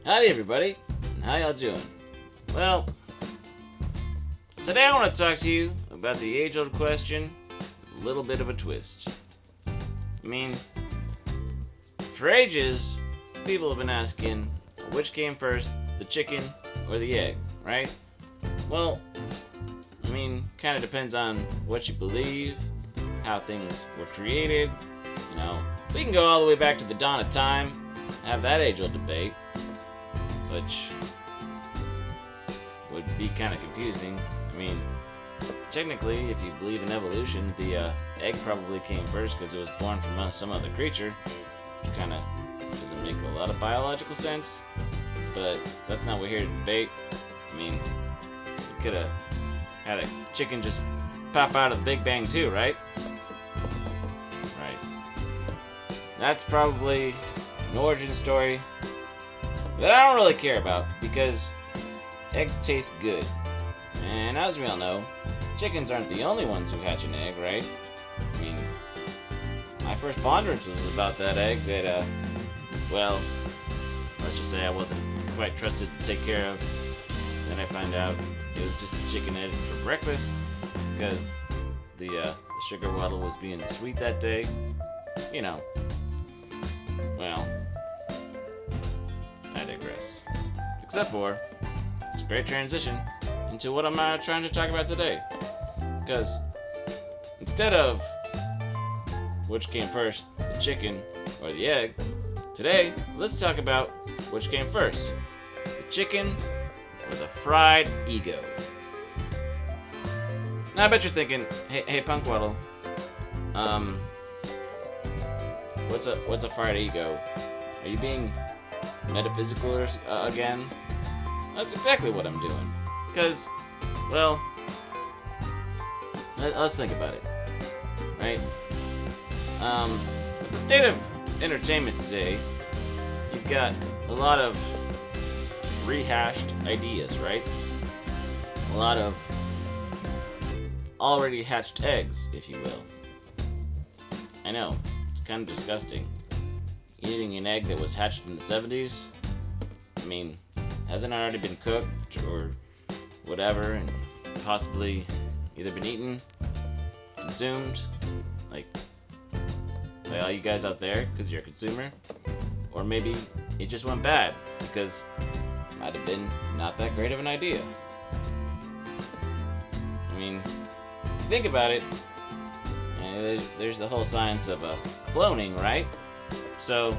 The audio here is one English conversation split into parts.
Howdy everybody, and how y'all doing? Well, today I want to talk to you about the age-old question with a little bit of a twist. I mean, for ages, people have been asking, which came first, the chicken or the egg, right? Well, I mean, kind of depends on what you believe, how things were created, We can go all the way back to the dawn of time, have that age-old debate, which would be kind of confusing. I mean, technically, if you believe in evolution, the egg probably came first because it was born from some other creature, which kind of doesn't make a lot of biological sense, but that's not what we're here to debate. I mean, we could have had a chicken just pop out of the Big Bang too, right? Right. That's probably an origin story that I don't really care about, because eggs taste good. And as we all know, chickens aren't the only ones who hatch an egg, right? I mean, my first ponderance was about that egg that, well, let's just say I wasn't quite trusted to take care of. Then I find out it was just a chicken egg for breakfast, because the sugar waddle was being sweet that day. Well, I digress. Except for, it's a great transition into what I'm trying to talk about today. Because instead of which came first, the chicken or the egg, today let's talk about which came first, the chicken or the fried ego. Now I bet you're thinking, hey Punkwaddle, what's a fried ego? Are you being metaphysical again? That's exactly what I'm doing. Because, well, let's think about it, right? With the state of entertainment today, you've got a lot of rehashed ideas, right? A lot of already hatched eggs, if you will. I know, it's kind of disgusting. Eating an egg that was hatched in the 70s? I mean, hasn't it already been cooked or whatever and possibly either been eaten, consumed, like by all you guys out there because you're a consumer? Or maybe it just went bad because it might have been not that great of an idea. I mean, if you think about it, there's the whole science of cloning, right? So,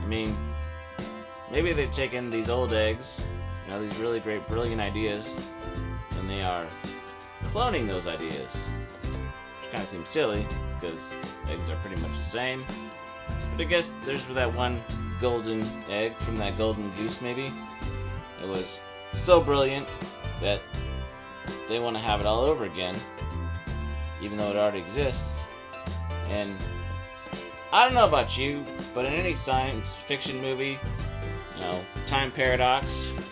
I mean, maybe they've taken these old eggs, these really great, brilliant ideas, and they are cloning those ideas. Which kind of seems silly, because eggs are pretty much the same. But I guess there's that one golden egg from that golden goose, maybe. It was so brilliant that they want to have it all over again, even though it already exists. And I don't know about you, but in any science fiction movie, time paradox,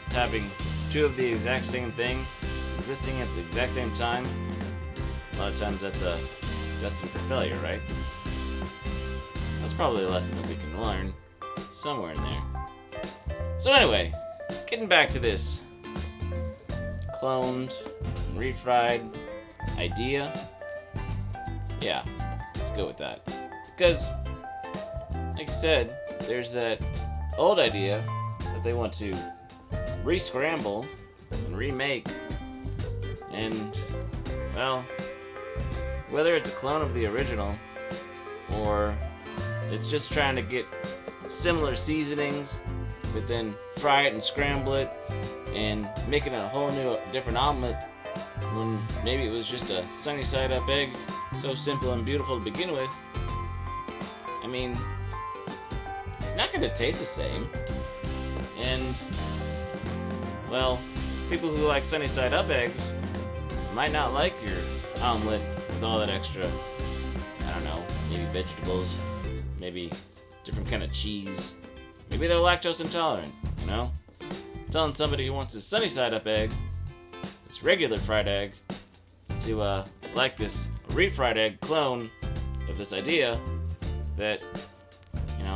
having two of the exact same thing existing at the exact same time, a lot of times that's destined for failure, right? That's probably a lesson that we can learn somewhere in there. So anyway, getting back to this cloned, refried idea. Yeah, let's go with that. Because, like I said, there's that old idea that they want to re-scramble and remake, and, well, whether it's a clone of the original or it's just trying to get similar seasonings but then fry it and scramble it and make it a whole new different omelet when maybe it was just a sunny side up egg, so simple and beautiful to begin with. I mean, it's not going to taste the same. And, well, people who like sunny side up eggs might not like your omelet with all that extra, I don't know, maybe vegetables, maybe different kind of cheese. Maybe they're lactose intolerant, Telling somebody who wants a sunny side up egg, this regular fried egg, to like this refried egg clone of this idea that,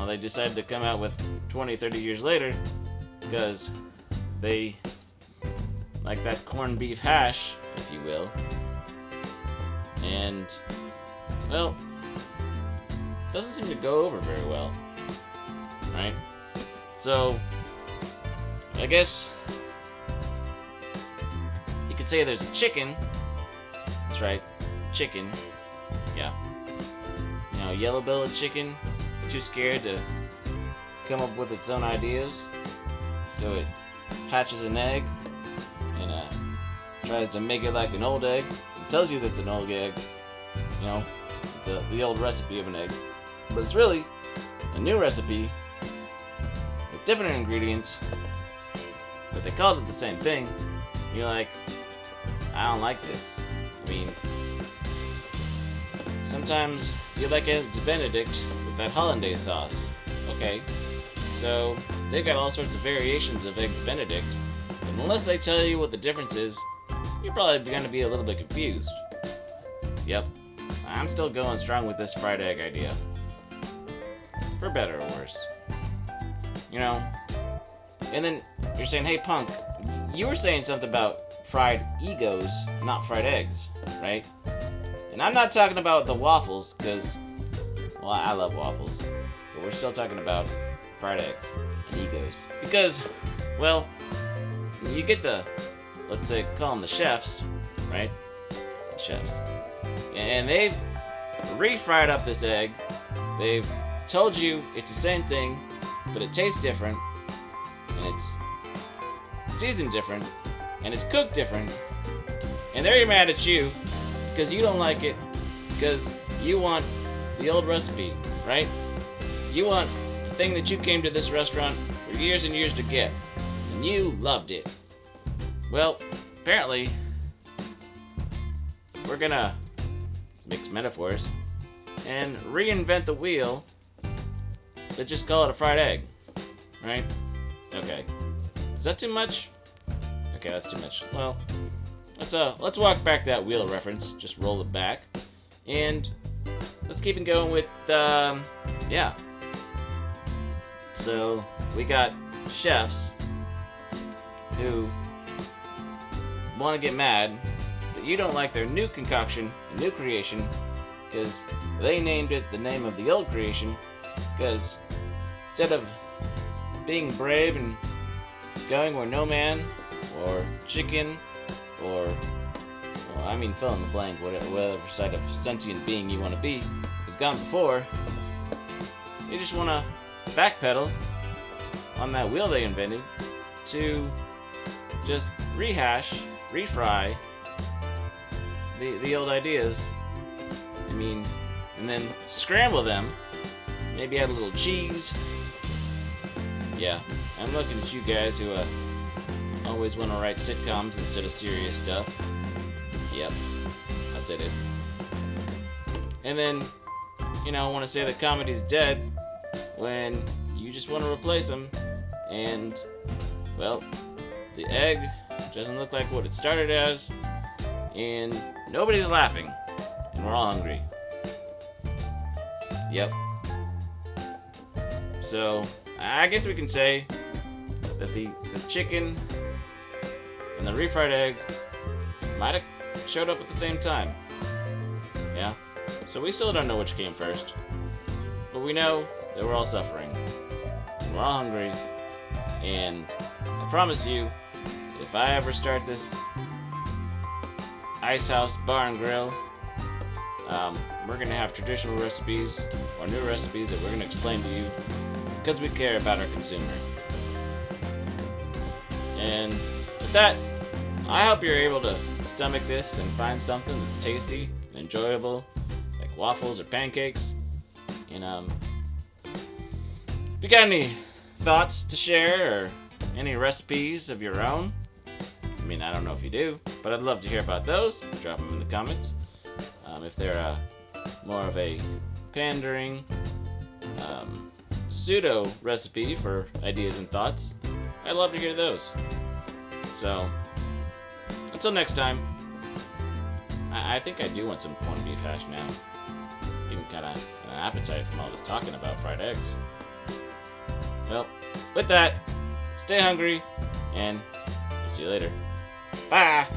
they decided to come out with 20, 30 years later, because they like that corned beef hash, if you will. And, well, doesn't seem to go over very well, right? So, I guess you could say there's a chicken. That's right, chicken. Yeah. You know, yellow-bellied chicken is too scared to come up with its own ideas, so it hatches an egg and tries to make it like an old egg. It tells you that it's an old egg. You know, it's the old recipe of an egg, but it's really a new recipe with different ingredients, but they called it the same thing. You're like, I don't like this. I mean, sometimes you like Eggs Benedict with that hollandaise sauce, okay? So, they've got all sorts of variations of Eggs Benedict, and unless they tell you what the difference is, you're probably going to be a little bit confused. Yep, I'm still going strong with this fried egg idea. For better or worse. You know, and then you're saying, hey Punk, you were saying something about fried egos, not fried eggs, right? And I'm not talking about the waffles, because, well, I love waffles, but we're still talking about fried eggs and egos. Because, well, you get the, let's say, call them the chefs, right? The chefs. And they've refried up this egg. They've told you it's the same thing, but it tastes different, and it's seasoned different, and it's cooked different, and they're mad at you because you don't like it, because you want the old recipe, right? You want the thing that you came to this restaurant for years and years to get, and you loved it. Well, apparently, we're gonna mix metaphors and reinvent the wheel, but just call it a fried egg, right? Okay. Is that too much? Okay, that's too much. Well, let's walk back that wheel reference. Just roll it back, and let's keep it going with yeah. So we got chefs who want to get mad that you don't like their new concoction, the new creation, because they named it the name of the old creation. Because instead of being brave and going where no man or chicken or, well, I mean, fill in the blank, whatever side of sentient being you want to be has gone before, you just want to backpedal on that wheel they invented to just rehash, refry the old ideas. I mean, and then scramble them. Maybe add a little cheese. Yeah, I'm looking at you guys who always want to write sitcoms instead of serious stuff. Yep, I said it. And then, you know, I want to say that comedy's dead when you just want to replace them. And, well, the egg doesn't look like what it started as, and nobody's laughing, and we're all hungry. Yep. So, I guess we can say that the chicken and the refried egg might have showed up at the same time. Yeah? So we still don't know which came first. But we know that we're all suffering. And we're all hungry. And I promise you, if I ever start this Ice House Bar and Grill, we're going to have traditional recipes or new recipes that we're going to explain to you because we care about our consumer. And with that, I hope you're able to stomach this and find something that's tasty and enjoyable, like waffles or pancakes. And if you got any thoughts to share or any recipes of your own, I mean, I don't know if you do, but I'd love to hear about those. Drop them in the comments. If they're more of a pandering, pseudo recipe for ideas and thoughts, I'd love to hear those. So, until next time, I think I do want some corned beef hash now. Getting kind of an appetite from all this talking about fried eggs. Well, with that, stay hungry, and we'll see you later. Bye!